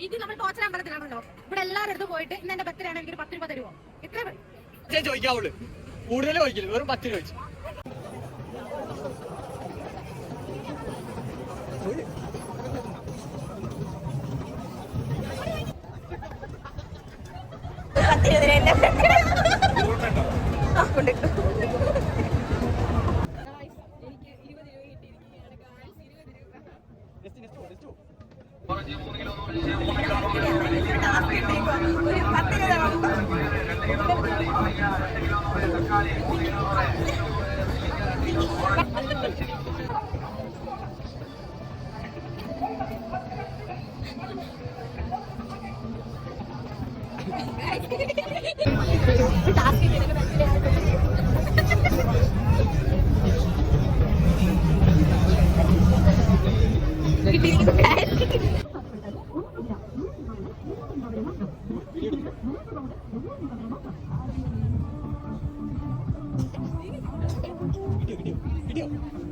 ഇത് നമ്മൾ ടോച്ചർ അമ്പലത്തിലാണല്ലോ. ഇവിടെ എല്ലാവരും അടുത്ത് പോയിട്ട് ഇന്ന് എന്റെ ബർത്ത്ഡേ ആണെങ്കിൽ ഒരു 10 രൂപ തരുമോ? എത്ര ചോദിക്കാവുള്ളൂ, കൂടുതൽ ചോദിക്കില്ല, വെറും 10 രൂപ ചോദിച്ചു. Video.